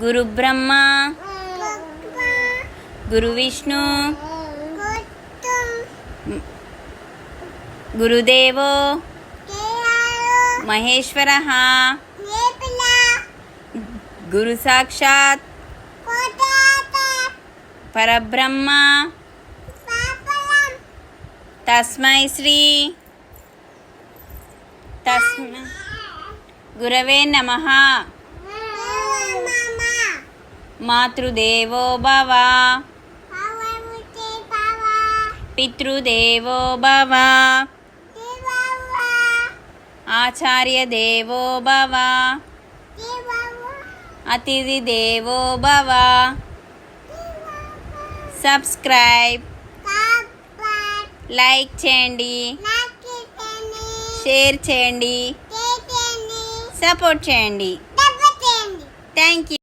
గురు బ్రహ్మ గురు విష్ణు గురుదేవో మహేశ్వరః గురు సాక్షాత్ పరబ్రహ్మ తస్మై శ్రీ గురవే నమః. మాతృదేవో భవ పితృదేవో భవ ఆచార్యదేవో భవ అతిథి దేవో భవ. సబ్స్క్రైబ్, లైక్ చేయండి, షేర్ చేయండి, సపోర్ట్ చేయండి. Thank you.